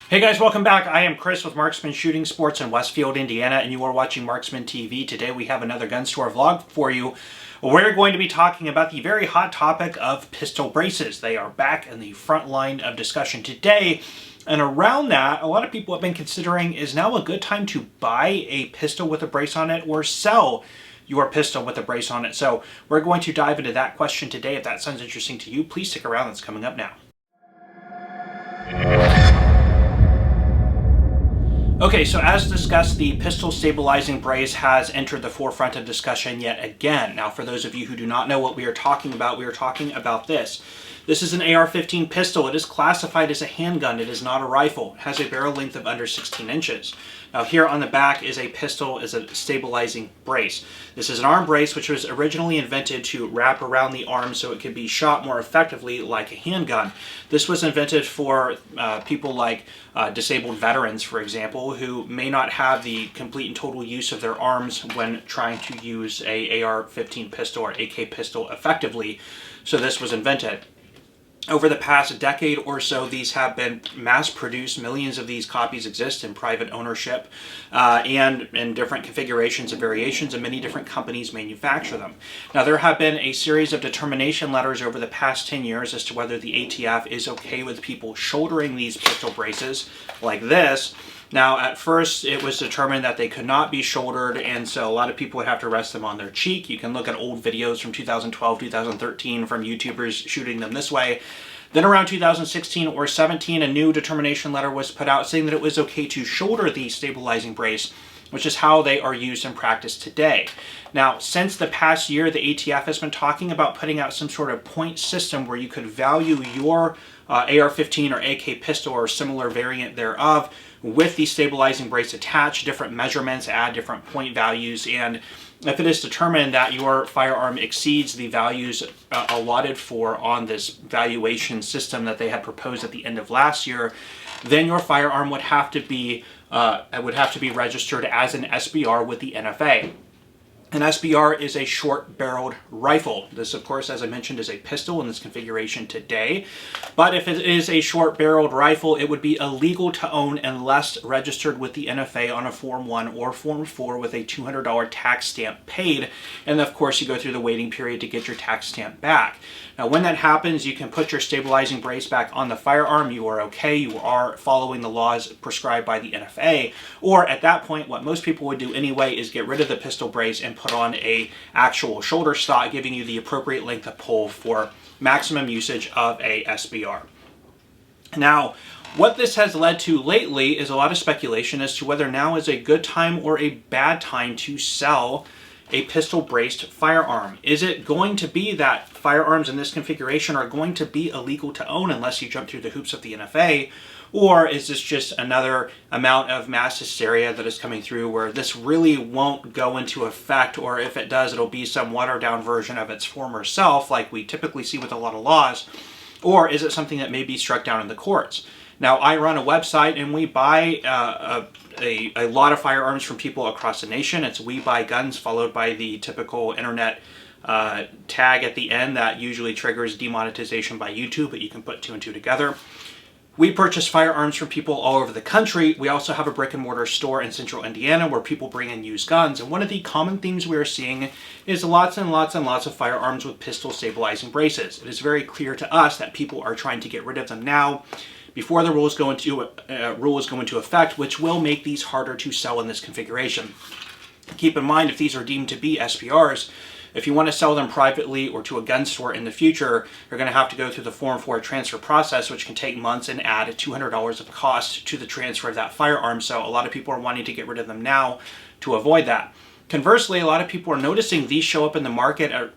Hey guys, welcome back. I am Chris with Marksman Shooting Sports in Westfield, Indiana, and you are watching Marksman TV. Today we have another gun store vlog for you. We're going to be talking about the very hot topic of pistol braces. They are back in the front line of discussion today. And around that, a lot of people have been considering, is now a good time to buy a pistol with a brace on it or sell your pistol with a brace on it? So we're going to dive into that question today. If that sounds interesting to you, please stick around. That's coming up now. Okay, so as discussed, the pistol stabilizing brace has entered the forefront of discussion yet again. Now, for those of you who do not know what we are talking about this. This is an AR-15 pistol. It is classified as a handgun. It is not a rifle. It has a barrel length of under 16 inches. Now, here on the back is a pistol, is a stabilizing brace. This is an arm brace, which was originally invented to wrap around the arm so it could be shot more effectively like a handgun. This was invented for people like disabled veterans, for example, who may not have the complete and total use of their arms when trying to use a AR-15 pistol or AK pistol effectively. So this was invented. Over the past decade or so, these have been mass-produced. Millions of these copies exist in private ownership and in different configurations and variations, and many different companies manufacture them. Now, there have been a series of determination letters over the past 10 years as to whether the ATF is okay with people shouldering these pistol braces like this. Now, at first, it was determined that they could not be shouldered, and so a lot of people would have to rest them on their cheek. You can look at old videos from 2012, 2013 from YouTubers shooting them this way. Then around 2016 or 17, a new determination letter was put out saying that it was okay to shoulder the stabilizing brace, which is how they are used in practice today. Now, since the past year, the ATF has been talking about putting out some sort of point system where you could value your AR-15 or AK pistol or similar variant thereof with the stabilizing brace attached, different measurements, add different point values, and if it is determined that your firearm exceeds the values allotted for on this valuation system that they had proposed at the end of last year, then your firearm would have to be registered as an SBR with the NFA. An SBR is a short-barreled rifle. This, of course, as I mentioned, is a pistol in this configuration today. But if it is a short-barreled rifle, it would be illegal to own unless registered with the NFA on a Form 1 or Form 4 with a $200 tax stamp paid. And, of course, you go through the waiting period to get your tax stamp back. Now, when that happens, you can put your stabilizing brace back on the firearm. You are okay. You are following the laws prescribed by the NFA. Or, at that point, what most people would do anyway is get rid of the pistol brace and put on a actual shoulder stock, giving you the appropriate length of pull for maximum usage of a SBR. Now, what this has led to lately is a lot of speculation as to whether now is a good time or a bad time to sell a pistol-braced firearm. Is it going to be that firearms in this configuration are going to be illegal to own unless you jump through the hoops of the NFA? Or is this just another amount of mass hysteria that is coming through where this really won't go into effect, or if it does, it'll be some watered-down version of its former self like we typically see with a lot of laws? Or is it something that may be struck down in the courts? Now, I run a website and we buy a lot of firearms from people across the nation. It's We Buy Guns followed by the typical internet tag at the end that usually triggers demonetization by YouTube, but you can put two and two together. We purchase firearms from people all over the country. We also have a brick and mortar store in central Indiana where people bring in used guns. And one of the common themes we are seeing is lots and lots and lots of firearms with pistol stabilizing braces. It is very clear to us that people are trying to get rid of them now before the rule is going into effect, which will make these harder to sell in this configuration. Keep in mind, if these are deemed to be SBRs, if you want to sell them privately or to a gun store in the future, you're going to have to go through the Form 4 transfer process, which can take months and add $200 of cost to the transfer of that firearm. So a lot of people are wanting to get rid of them now to avoid that. Conversely, a lot of people are noticing these show up in the market at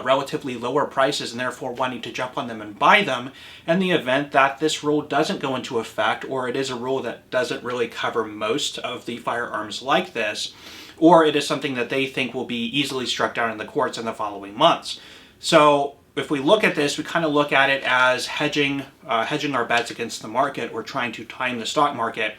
relatively lower prices and therefore wanting to jump on them and buy them in the event that this rule doesn't go into effect, or it is a rule that doesn't really cover most of the firearms like this, or it is something that they think will be easily struck down in the courts in the following months. So if we look at this, we kind of look at it as hedging our bets against the market, or trying to time the stock market.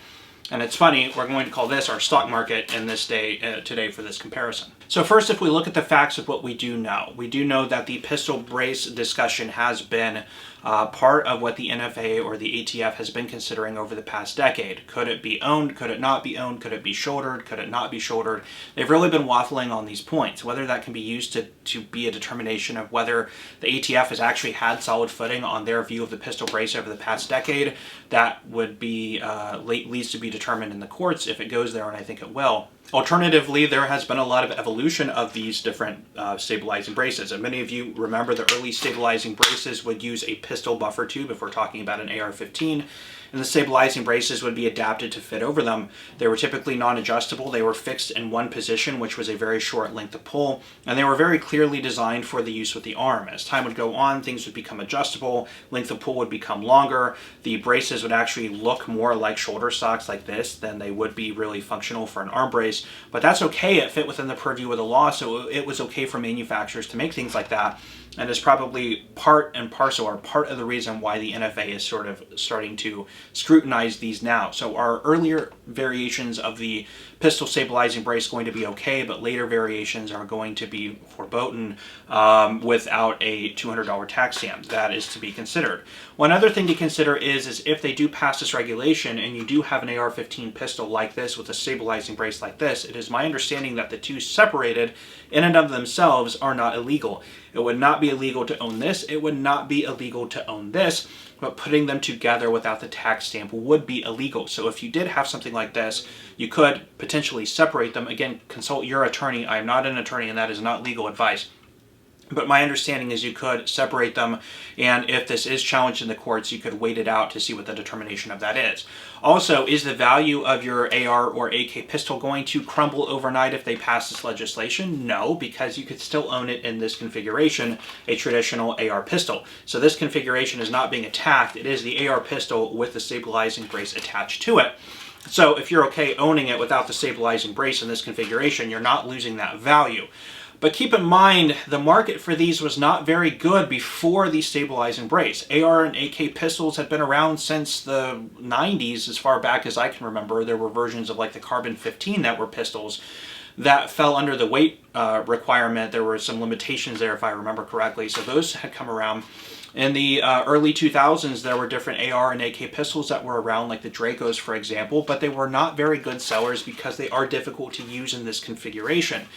And it's funny, we're going to call this our stock market in this day today for this comparison. So first, if we look at the facts of what we do know that the pistol brace discussion has been part of what the NFA or the ATF has been considering over the past decade. Could it be owned? Could it not be owned? Could it be shouldered? Could it not be shouldered? They've really been waffling on these points. Whether that can be used to be a determination of whether the ATF has actually had solid footing on their view of the pistol brace over the past decade, that would be leads to be determined in the courts if it goes there, and I think it will. Alternatively, there has been a lot of evolution of these different stabilizing braces, and many of you remember the early stabilizing braces would use a pistol buffer tube if we're talking about an AR-15, and the stabilizing braces would be adapted to fit over them. They were typically non-adjustable. They were fixed in one position, which was a very short length of pull, and they were very clearly designed for the use with the arm. As time would go on, things would become adjustable, length of pull would become longer, the braces would actually look more like shoulder stocks like this than they would be really functional for an arm brace, but that's okay. It fit within the purview of the law, so it was okay for manufacturers to make things like that, and is probably part and parcel, or part of the reason why the NFA is sort of starting to scrutinize these now. So our earlier variations of the pistol stabilizing brace going to be okay, but later variations are going to be verboten without a $200 tax stamp. That is to be considered. One other thing to consider is if they do pass this regulation and you do have an AR-15 pistol like this with a stabilizing brace like this, it is my understanding that the two separated in and of themselves are not illegal. It would not be illegal to own this. It would not be illegal to own this, but putting them together without the tax stamp would be illegal. So if you did have something like this, you could potentially separate them. Again, consult your attorney. I am not an attorney, and that is not legal advice. But my understanding is you could separate them, and if this is challenged in the courts, you could wait it out to see what the determination of that is. Also, is the value of your AR or AK pistol going to crumble overnight if they pass this legislation? No, because you could still own it in this configuration, a traditional AR pistol. So this configuration is not being attacked. It is the AR pistol with the stabilizing brace attached to it. So if you're okay owning it without the stabilizing brace in this configuration, you're not losing that value. But keep in mind, the market for these was not very good before the stabilizing brace. AR and AK pistols had been around since the 90s, as far back as I can remember. There were versions of like the Carbon 15 that were pistols that fell under the weight requirement. There were some limitations there, if I remember correctly. So those had come around. In the early 2000s, there were different AR and AK pistols that were around, like the Dracos, for example, but they were not very good sellers because they are difficult to use in this configuration.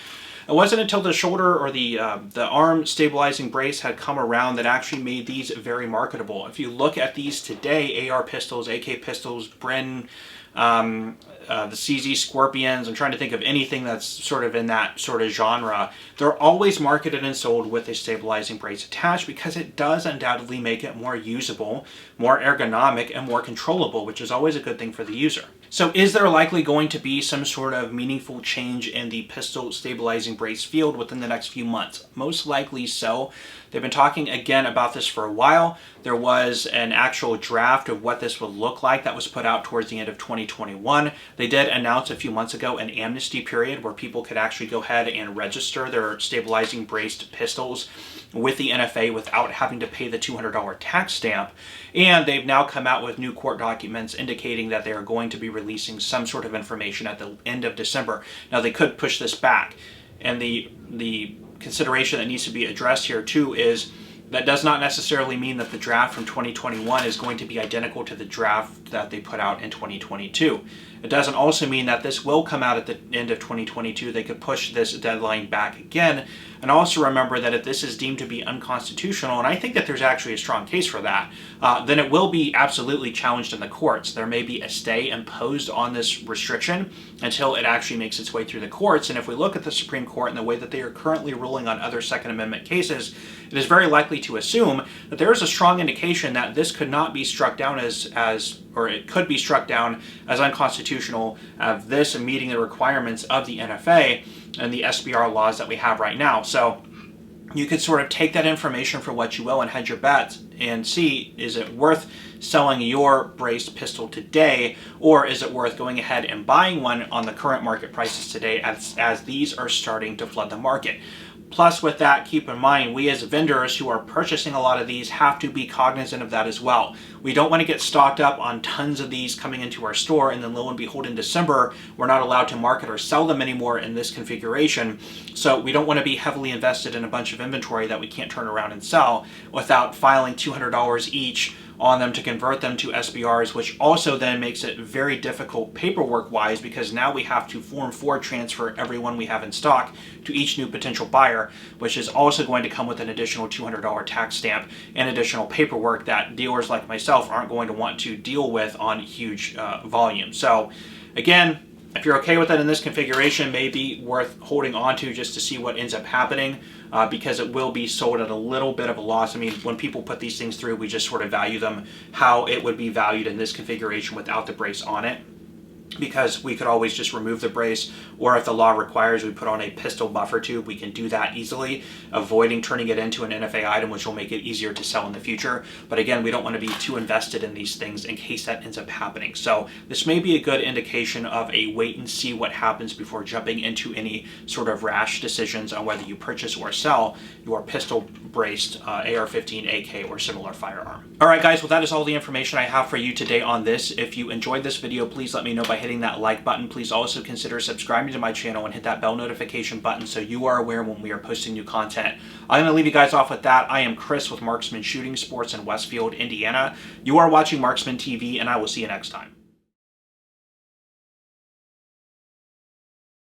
It wasn't until the shoulder or the arm stabilizing brace had come around that actually made these very marketable. If you look at these today, AR pistols, AK pistols, Bren, the CZ Scorpions, I'm trying to think of anything that's sort of in that sort of genre, they're always marketed and sold with a stabilizing brace attached because it does undoubtedly make it more usable, more ergonomic, and more controllable, which is always a good thing for the user. So is there likely going to be some sort of meaningful change in the pistol stabilizing brace field within the next few months? Most likely so. They've been talking again about this for a while. There was an actual draft of what this would look like that was put out towards the end of 2021. They did announce a few months ago an amnesty period where people could actually go ahead and register their stabilizing braced pistols with the NFA without having to pay the $200 tax stamp. And they've now come out with new court documents indicating that they are going to be releasing some sort of information at the end of December. Now, they could push this back. And the consideration that needs to be addressed here too is that does not necessarily mean that the draft from 2021 is going to be identical to the draft that they put out in 2022. It doesn't also mean that this will come out at the end of 2022. They could push this deadline back again. And also remember that if this is deemed to be unconstitutional, and I think that there's actually a strong case for that, then it will be absolutely challenged in the courts. There may be a stay imposed on this restriction until it actually makes its way through the courts. And if we look at the Supreme Court and the way that they are currently ruling on other Second Amendment cases, it is very likely to assume that there is a strong indication that this could not be struck down or it could be struck down as unconstitutional of this and meeting the requirements of the NFA and the SBR laws that we have right now. So you could sort of take that information for what you will and hedge your bets and see, is it worth selling your braced pistol today, or is it worth going ahead and buying one on the current market prices today as these are starting to flood the market? Plus, with that, keep in mind, we as vendors who are purchasing a lot of these have to be cognizant of that as well. We don't want to get stocked up on tons of these coming into our store, and then lo and behold, in December, we're not allowed to market or sell them anymore in this configuration. So we don't want to be heavily invested in a bunch of inventory that we can't turn around and sell without filing $200 each on them to convert them to SBRs, which also then makes it very difficult paperwork-wise, because now we have to Form 4 transfer every one we have in stock to each new potential buyer, which is also going to come with an additional $200 tax stamp and additional paperwork that dealers like myself aren't going to want to deal with on huge volume. So again, if you're okay with that in this configuration, may be worth holding on to just to see what ends up happening, because it will be sold at a little bit of a loss. I mean, when people put these things through, we just sort of value them how it would be valued in this configuration without the brace on it, because we could always just remove the brace, or if the law requires we put on a pistol buffer tube, we can do that easily, avoiding turning it into an NFA item, which will make it easier to sell in the future. But again, we don't want to be too invested in these things in case that ends up happening. So this may be a good indication of a wait and see what happens before jumping into any sort of rash decisions on whether you purchase or sell your pistol braced AR-15, AK, or similar firearm. All right, guys, well, that is all the information I have for you today on this. If you enjoyed this video, please let me know by hitting that like button. Please also consider subscribing to my channel and hit that bell notification button so you are aware when we are posting new content. I'm going to leave you guys off with that. I am Chris with Marksman Shooting Sports in Westfield, Indiana. You are watching Marksman TV, and I will see you next time.